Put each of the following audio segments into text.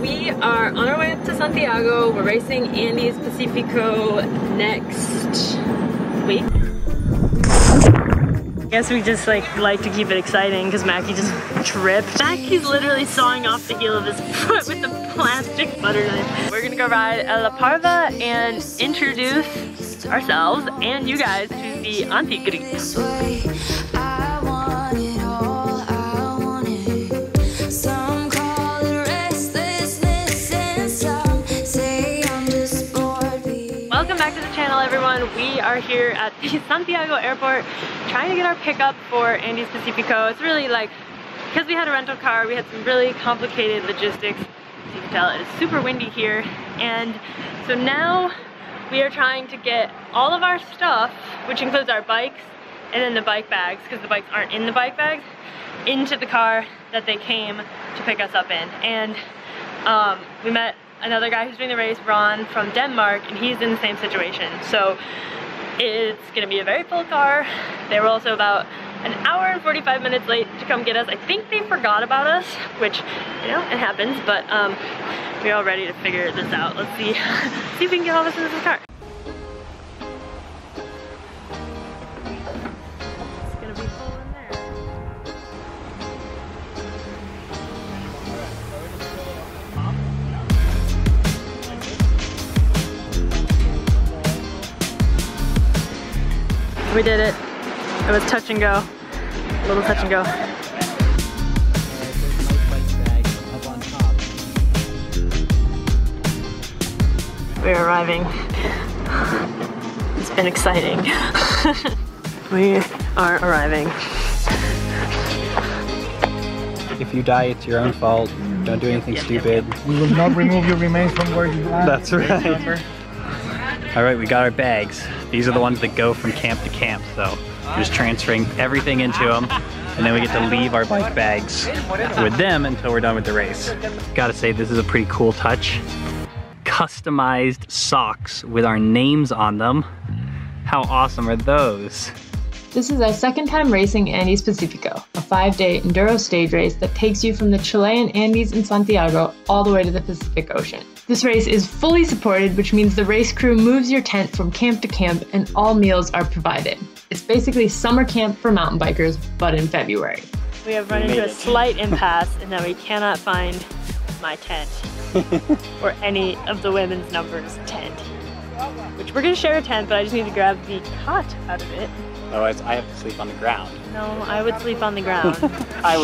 We are on our way up to Santiago. We're racing Andy's Pacifico next week. I guess we just like to keep it exciting because Mackie just tripped. Mackie's literally sawing off the heel of his foot with the plastic butter knife. We're gonna go ride a La Parva and introduce ourselves and you guys to the Anti-Grips. Welcome back to the channel, everyone. We are here at the Santiago airport trying to get our pickup for Andy's Pacifico. It's really like, because we had a rental car, we had some really complicated logistics. As you can tell, it is super windy here. And so now we are trying to get all of our stuff, which includes our bikes and then the bike bags, because the bikes aren't in the bike bags, into the car that they came to pick us up in. And we met another guy who's doing the race, Ron, from Denmark, and he's in the same situation. So it's gonna be a very full car. They were also about an hour and 45 minutes late to come get us. I think they forgot about us, which, you know, it happens, but we're all ready to figure this out. Let's see, see if we can get all this into this car. It's gonna be full in there. We did it. It was touch and go. A little touch and go. We're arriving. It's been exciting. We are arriving. If you die, it's your own fault. Don't do anything stupid. We will not remove your remains from where you are. That's right. All right, we got our bags. These are the ones that go from camp to camp, so we're just transferring everything into them, and then we get to leave our bike bags with them until we're done with the race. Gotta say, this is a pretty cool touch. Customized socks with our names on them. How awesome are those? This is our second time racing Andy's Pacifico, a 5-day Enduro stage race that takes you from the Chilean Andes in Santiago all the way to the Pacific Ocean. This race is fully supported, which means the race crew moves your tent from camp to camp and all meals are provided. It's basically summer camp for mountain bikers, but in February. We have run into a slight impasse in that we cannot find my tent or any of the women's numbers tent. Which we're gonna share a tent, but I just need to grab the cot out of it. Otherwise, I have to sleep on the ground. No, I would sleep on the ground.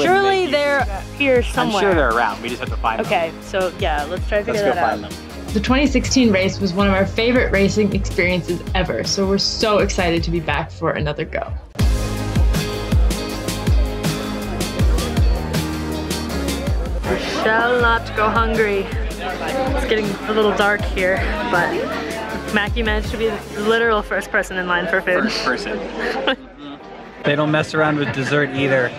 Surely they're here somewhere. I'm sure they're around. We just have to find them. Okay, so yeah, let's try to figure that out. Let's go find them. The 2016 race was one of our favorite racing experiences ever, so we're so excited to be back for another go. We shall not go hungry. It's getting a little dark here, but Mackie managed to be the literal first person in line for food. First person. They don't mess around with dessert either.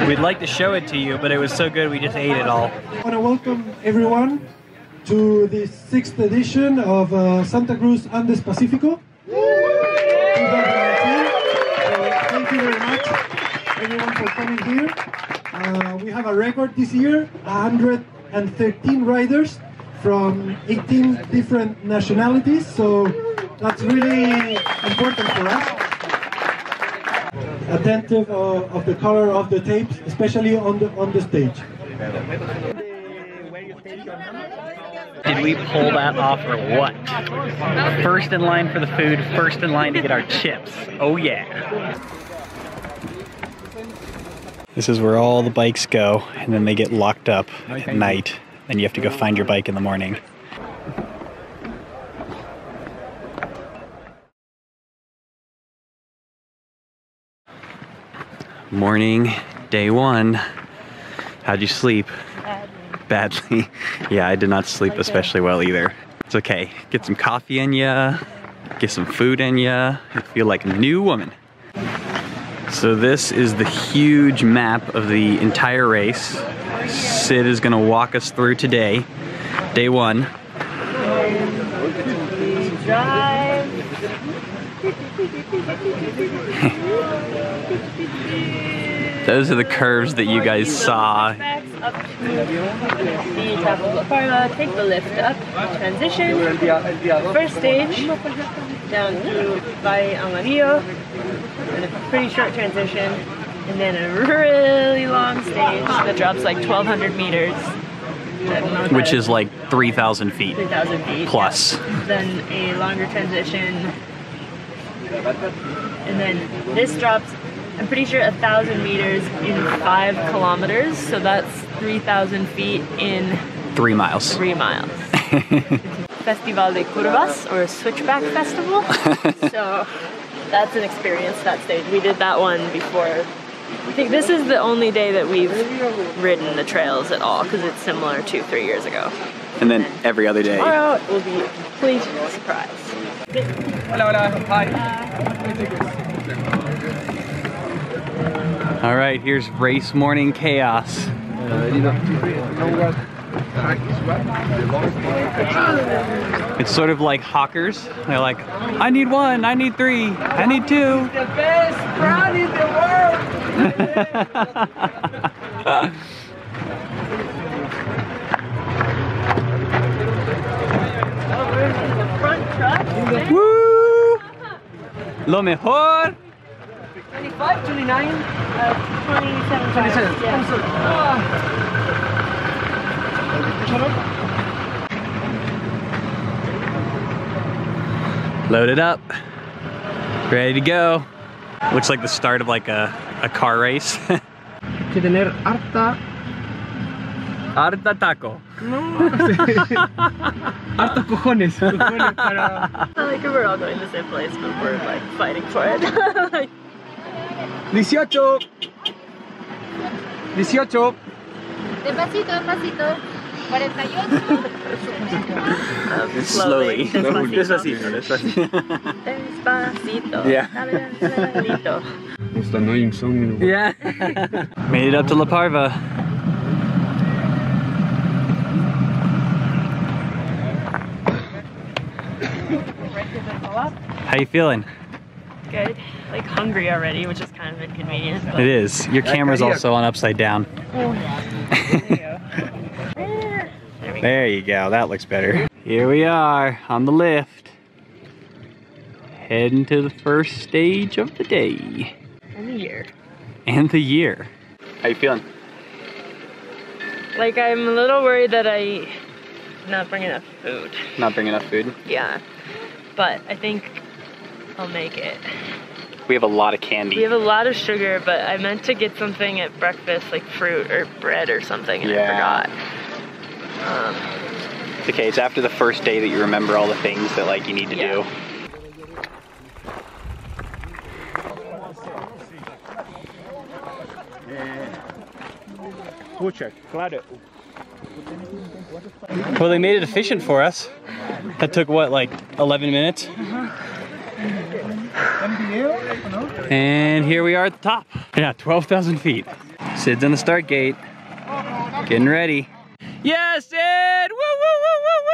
We'd like to show it to you, but it was so good we just ate it all. I want to welcome everyone to the 6th edition of Santa Cruz Andes Pacifico 2019. Thank you very much, everyone, for coming here. We have a record this year, 113 riders from 18 different nationalities, so that's really important for us. Attentive of the color of the tapes, especially on the stage. Did we pull that off or what? First in line for the food, first in line to get our chips. Oh yeah. This is where all the bikes go, and then they get locked up at night. Then you have to go find your bike in the morning. Morning, day one. How'd you sleep? Badly. Yeah, I did not sleep especially well either. It's okay. Get some coffee in ya, get some food in ya, and feel like a new woman. So this is the huge map of the entire race. Sid is gonna walk us through today, day one. Those are the curves that you guys saw. Up to the top of La Parma, take the lift up, transition, first stage, down through Valle Amarillo, and a pretty short transition, and then a really long stage that drops like 1,200 meters. Which is like 3,000 feet. 3,000 feet. Plus. Yeah. Then a longer transition. And then this drops, I'm pretty sure 1,000 meters in 5 kilometers. So that's 3,000 feet in 3 miles. 3 miles. Festival de Curvas, or Switchback Festival. So that's an experience, that stage. We did that one before. I think this is the only day that we've ridden the trails at all, because it's similar to 3 years ago. And then every other day. Tomorrow it will be a complete surprise. All right, here's race morning chaos. It's sort of like hawkers. They're like, I need 1, I need 3, I need 2. The best brand in the world! Woo! Lo mejor. 25, 29, 27 times. Yeah. Loaded up. Ready to go. Looks like the start of like a car race. Que tener harta taco. harta cojones para I like we're all going to the same place, but we're like fighting for it. Like, 18 18 Despacito, despacito. 48. Slowly. Despacito. Despacito. Despacito. Yeah. Despacito. Most annoying song in the world. Yeah. Made it up to La Parva. How you feeling? Good. Like hungry already, which is kind of inconvenient. But It is. Your camera's also on upside down. there we go. There you go. That looks better. Here we are on the lift. Heading to the first stage of the day. And the year. And the year. How you feeling? Like I'm a little worried that I not bring enough food. Not bringing enough food? Yeah. But I think I'll make it. We have a lot of candy. We have a lot of sugar, but I meant to get something at breakfast, like fruit or bread or something, and I forgot. It's okay, it's after the first day that you remember all the things that like you need to do. Claro. Well, they made it efficient for us. That took what, like 11 minutes? And here we are at the top. Yeah, 12,000 feet. Sid's on the start gate. Getting ready. Yes, Sid! Woo, woo, woo, woo, woo!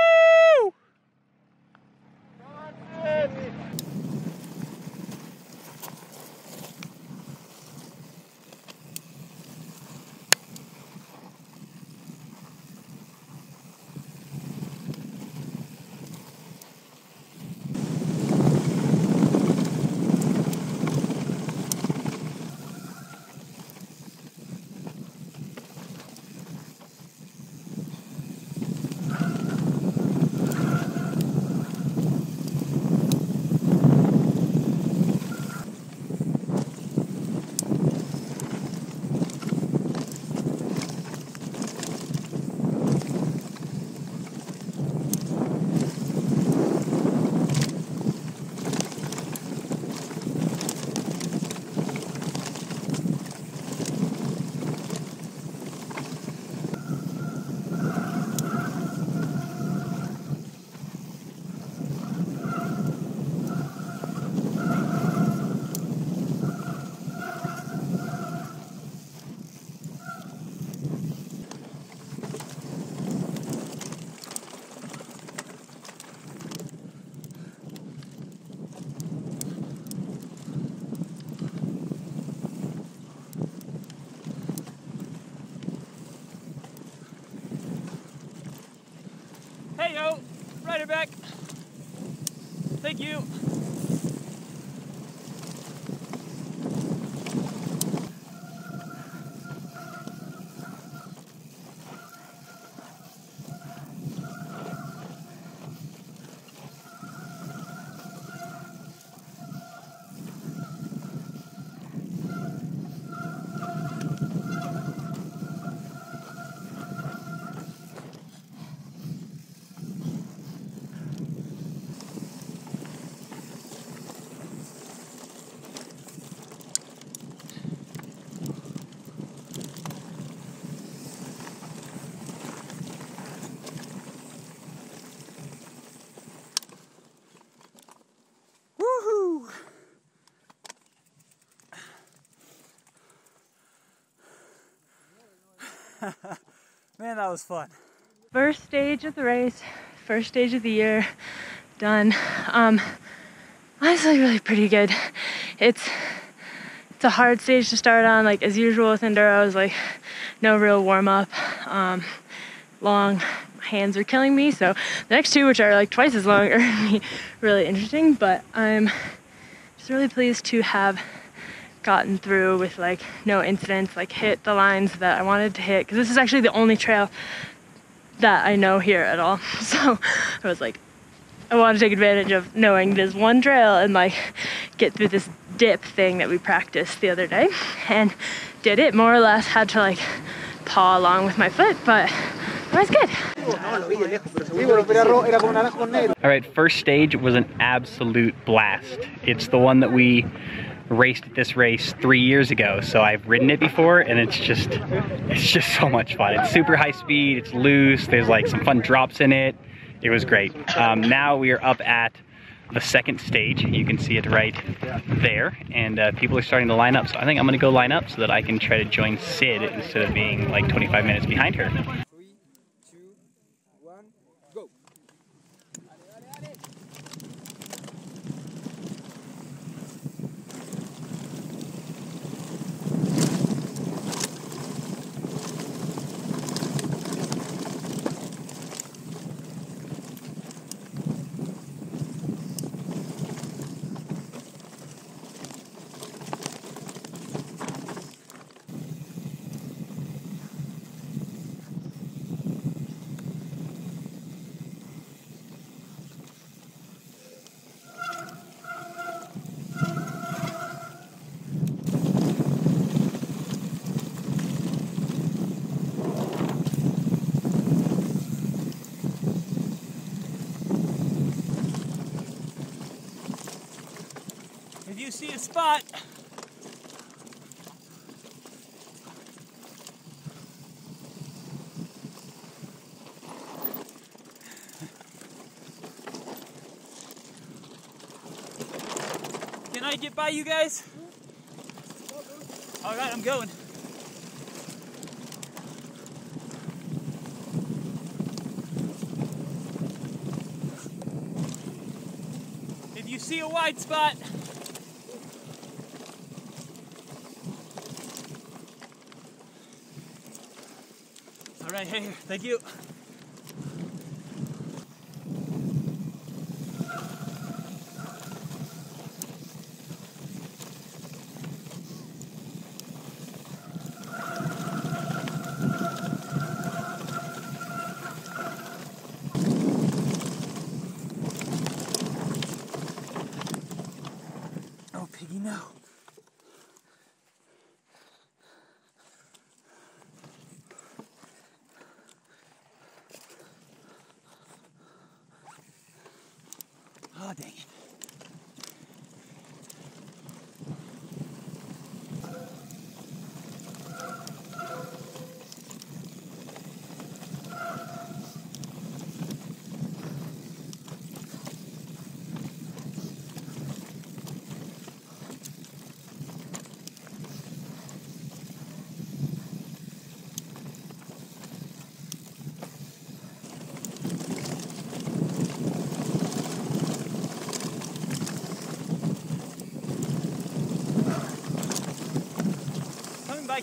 rider back. Thank you. Man, that was fun. First stage of the race, first stage of the year, done. Honestly, really pretty good. It's a hard stage to start on, like as usual with Enduros, like no real warm up. Long, hands are killing me. So the next two, which are like twice as long, are gonna be really interesting. But I'm just really pleased to have gotten through with like no incidents, like hit the lines that I wanted to hit, because this is actually the only trail that I know here at all. So I was like, I want to take advantage of knowing this one trail and like get through this dip thing that we practiced the other day, and did it more or less. Had to like paw along with my foot, but it was good. All right, first stage was an absolute blast. It's the one that we raced at this race 3 years ago, so I've ridden it before, and it's just so much fun. It's super high speed, it's loose, there's like some fun drops in it. It was great. Now we are up at the second stage. You can see it right there, and people are starting to line up. So I think I'm gonna go line up so that I can try to join Sid instead of being like 25 minutes behind her. 3, 2, 1, go. If you see a spot, can I get by you guys? All right, I'm going. If you see a wide spot, all right, here, thank you. Oh, Piggy, no. Oh, dang it.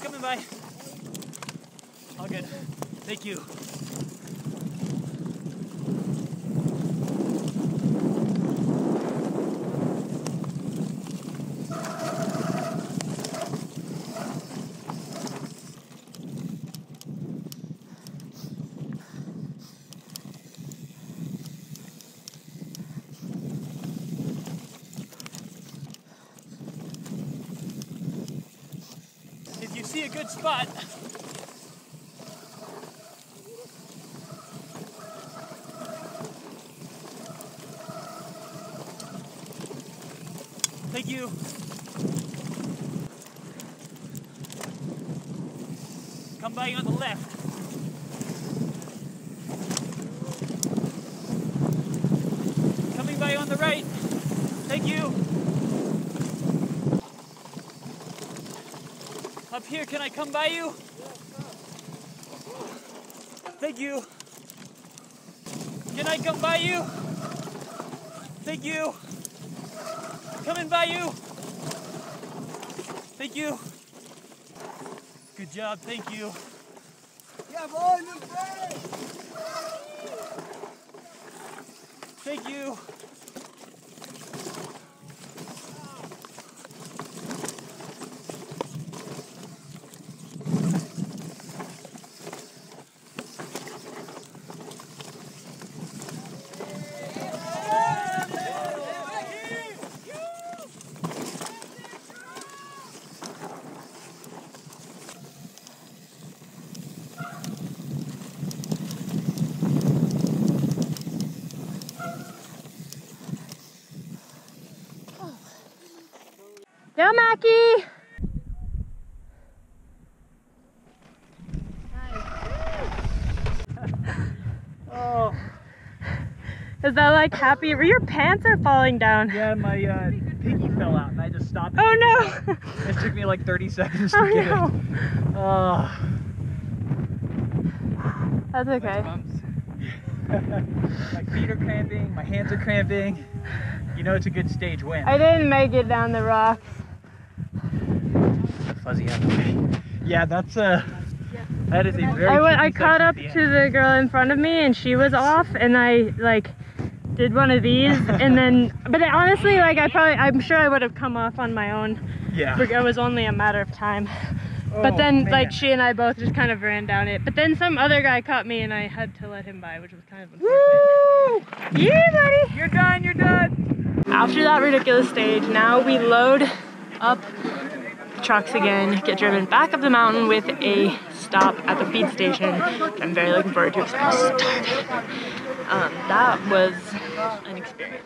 Coming by. All good. Thank you. good spot. Thank you. Come by you on the left. Coming by you on the right. Thank you. Up here, can I come by you? Thank you. Can I come by you? Thank you. Coming by you. Thank you. Good job, thank you. Yeah, boy, look great. Thank you. Go, Mackie! Oh, Is that like happy? Your pants are falling down. yeah, my piggy fell out and I just stopped. Oh no! It took me like 30 seconds to Oh get no! it. Oh. That's okay. My feet are cramping, my hands are cramping. You know it's a good stage win. I didn't make it down the rocks. Fuzzy out of the way. Yeah, that is a very I tricky caught section up at the to end. the girl in front of me and she was off and I like did one of these and then, but honestly like I'm sure I would have come off on my own. Yeah. It was only a matter of time. Oh, But then man. like she and I both just kind of ran down it. But then some other guy caught me and I had to let him by, which was kind of unfortunate. Woo! Yeah, buddy! You're done, you're done! After that ridiculous stage, now we load up trucks again, get driven back up the mountain with a stop at the feed station, which I'm very looking forward to because I'm starving. That was an experience.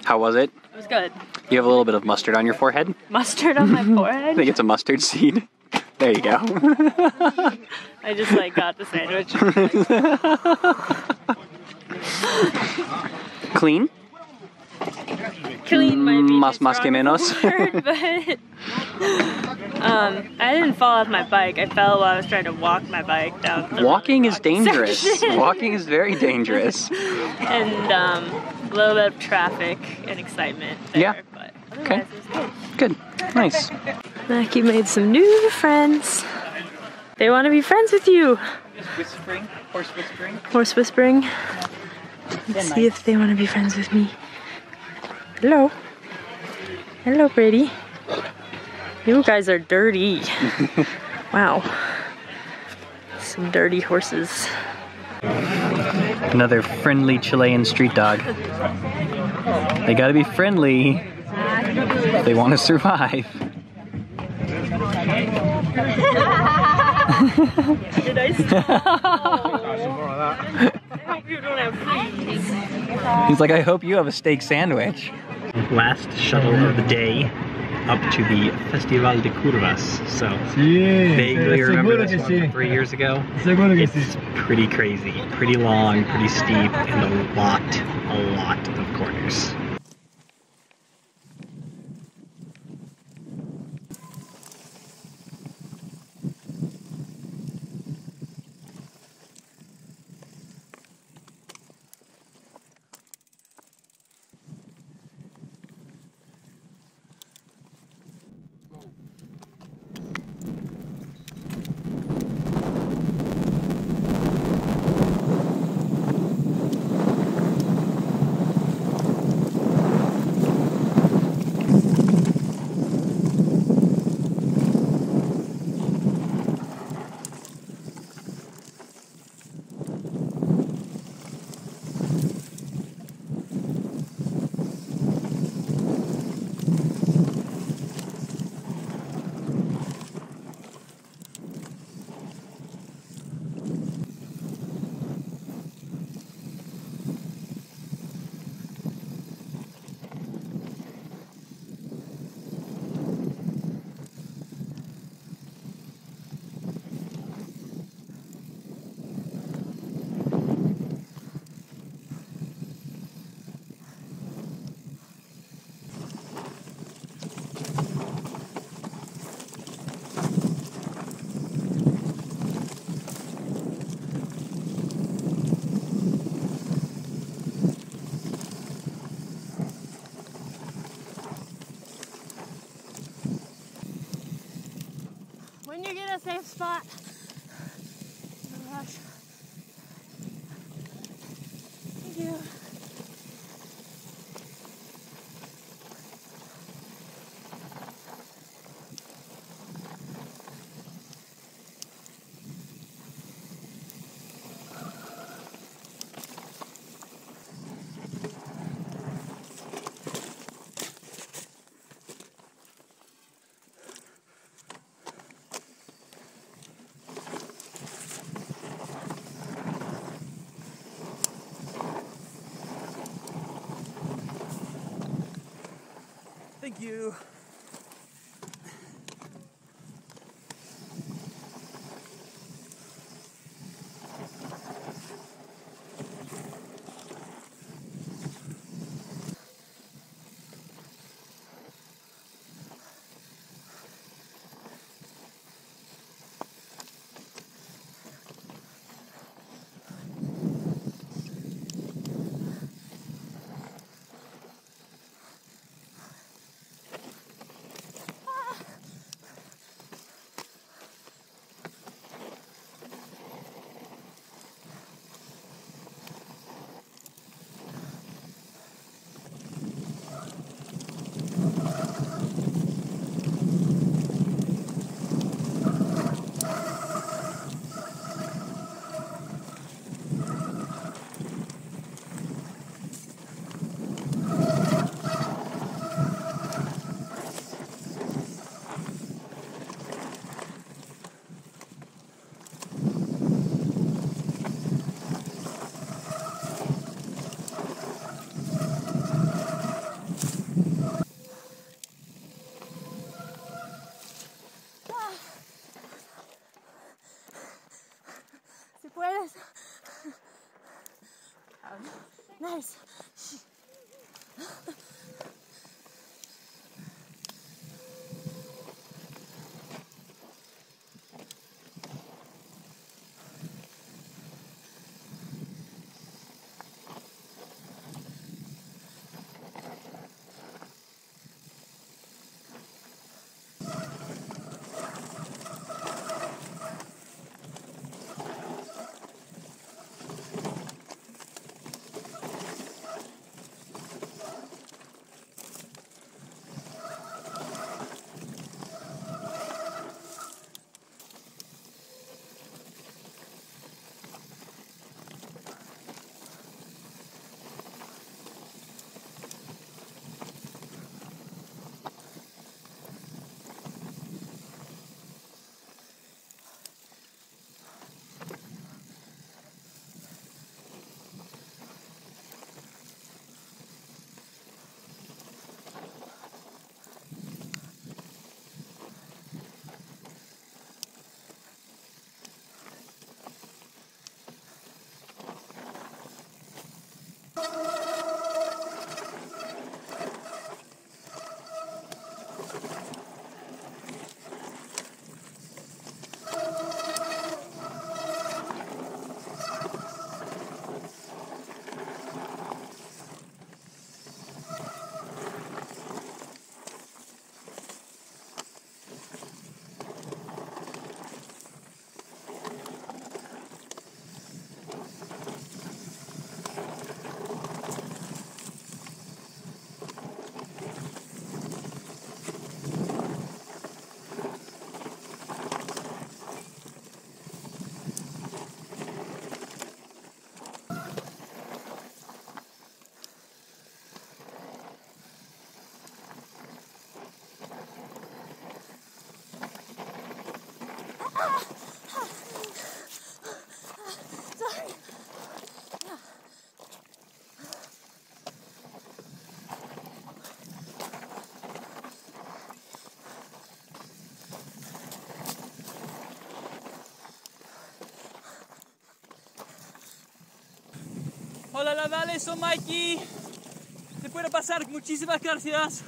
How was it? It was good. You have a little bit of mustard on your forehead? Mustard on my I forehead. think it's a mustard seed. There you go. I just like got the sandwich. Clean? Clean might be Más que menos. word, but I didn't fall off my bike. I fell while I was trying to walk my bike down. The Walking really is dangerous. section. Walking is very dangerous. And a little bit of traffic and excitement there. Yeah. But Okay. otherwise it was good. Good. Nice. Mackie made some new friends. They want to be friends with you. Whispering, horse whispering. Horse whispering. Let's see if they want to be friends with me. Hello. Hello, pretty. You guys are dirty. Wow. Some dirty horses. Another friendly Chilean street dog. They gotta be friendly if they want to survive. Did I I hope you don't have fleas. He's like, I hope you have a steak sandwich. Last shuttle of the day up to the Festival de Curvas. So vaguely remember this one from 3 years ago. It's pretty crazy, pretty long, pretty steep, and a lot of corners. spot. No rush. Thank you. Thank you. Si puedes. Nice. Hola, la Vale, soy Mikey. Te puede pasar, muchísimas gracias.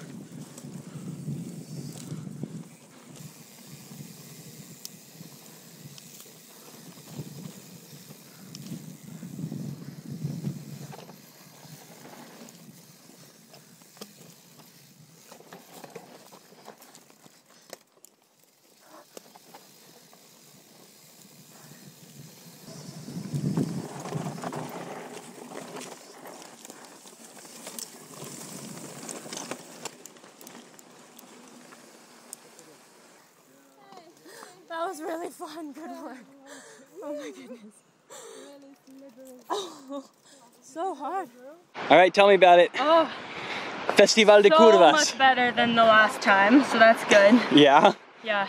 fun. Good work. Oh my goodness. Oh, so hard. All right, tell me about it. Oh, Festival de so Curvas. much better than the last time, so that's good. Yeah? Yeah.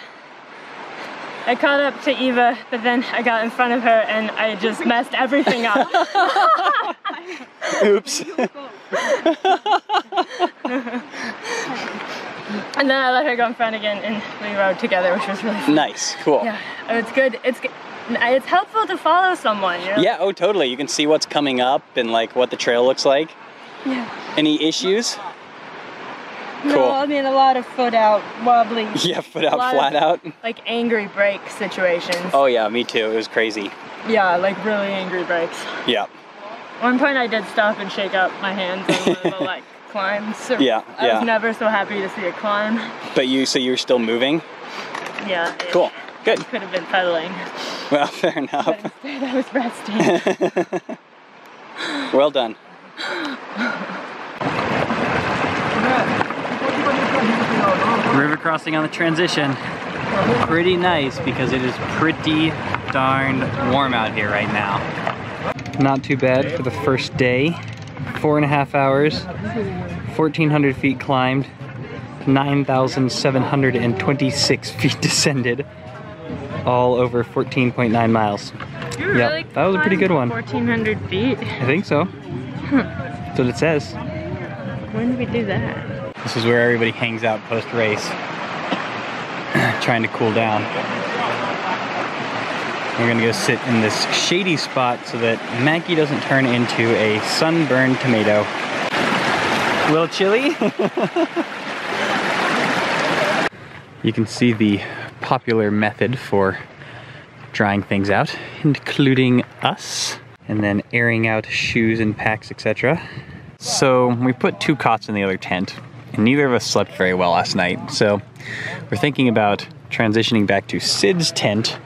I caught up to Eva, but then I got in front of her and I just messed everything up. Oops. And then I let her go in front again and we rode together, which was really fun. Nice, cool. Yeah, it's good. It's helpful to follow someone, you know? Yeah, oh totally. You can see what's coming up and like what the trail looks like. Yeah. Any issues? No, Cool. I mean a lot of foot out, wobbly. Yeah, foot out, flat out. Like angry brake situations. Oh yeah, me too. It was crazy. Yeah, like really angry brakes. Yeah. One point I did stop and shake up my hands on one of the like climbs. So Yeah, I yeah. was never so happy to see a climb. But so you were still moving? Yeah. Cool. Good. Could have been pedaling. Well, fair enough. But instead I was resting. Well done. River crossing on the transition. Pretty nice because it is pretty darn warm out here right now. Not too bad for the first day. 4.5 hours, 1,400 feet climbed, 9,726 feet descended, all over 14.9 miles. You really that was a pretty good one. 1,400 feet. I think so. That's what it says. When did we do that? This is where everybody hangs out post-race, trying to cool down. We're gonna go sit in this shady spot so that Mackie doesn't turn into a sunburned tomato. A little chilly? You can see the popular method for drying things out, including us, and then airing out shoes and packs, etc. So we put 2 cots in the other tent, and neither of us slept very well last night. So we're thinking about transitioning back to Sid's tent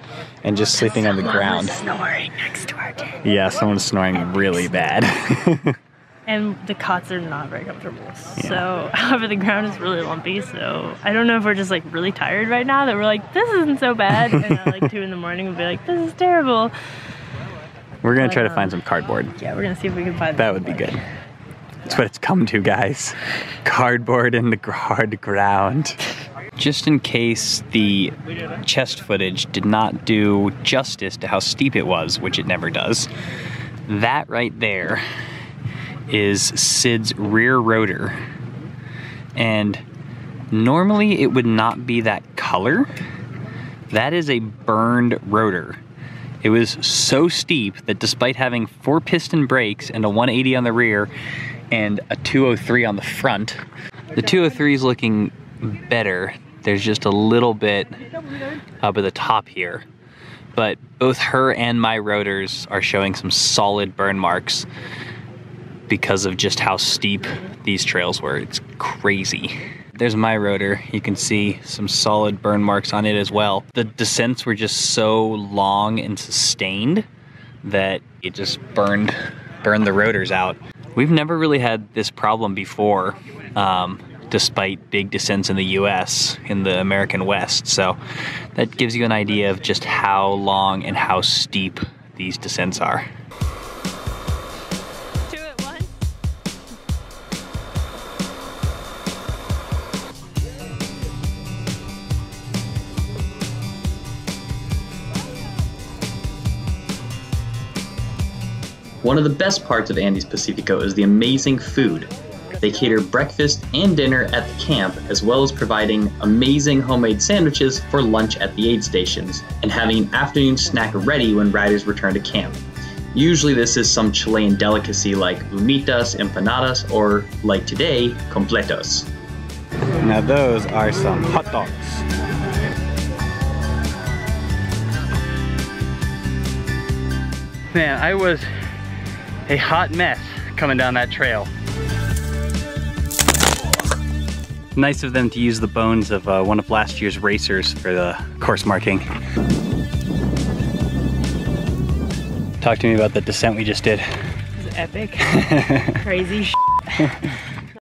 and just sleeping on the ground. Snoring next to our tent. Yeah, someone's snoring really bad. And the cots are not very comfortable. Yeah. So, however, the ground is really lumpy. So I don't know if we're just like really tired right now that we're like, this isn't so bad. And at like 2 in the morning we'll be like, this is terrible. We're gonna try to find some cardboard. Yeah, we're gonna see if we can find that. Would be good. That's what it's come to, guys. Cardboard in the hard ground. Just in case the chest footage did not do justice to how steep it was, which it never does, that right there is Sid's rear rotor. And normally it would not be that color. That is a burned rotor. It was so steep that despite having 4 piston brakes and a 180 on the rear and a 203 on the front, the 203 is looking better. There's just a little bit up at the top here. But both her and my rotors are showing some solid burn marks because of just how steep these trails were. It's crazy. There's my rotor. You can see some solid burn marks on it as well. The descents were just so long and sustained that it just burned the rotors out. We've never really had this problem before, despite big descents in the US, in the American West. So that gives you an idea of just how long and how steep these descents are. 2 at once. One of the best parts of Andes Pacifico is the amazing food. They cater breakfast and dinner at the camp, as well as providing amazing homemade sandwiches for lunch at the aid stations, and having an afternoon snack ready when riders return to camp. Usually this is some Chilean delicacy like humitas, empanadas, or like today, completos. Now those are some hot dogs. Man, I was a hot mess coming down that trail. Nice of them to use the bones of one of last year's racers for the course marking. Talk to me about the descent we just did. It was epic. Crazy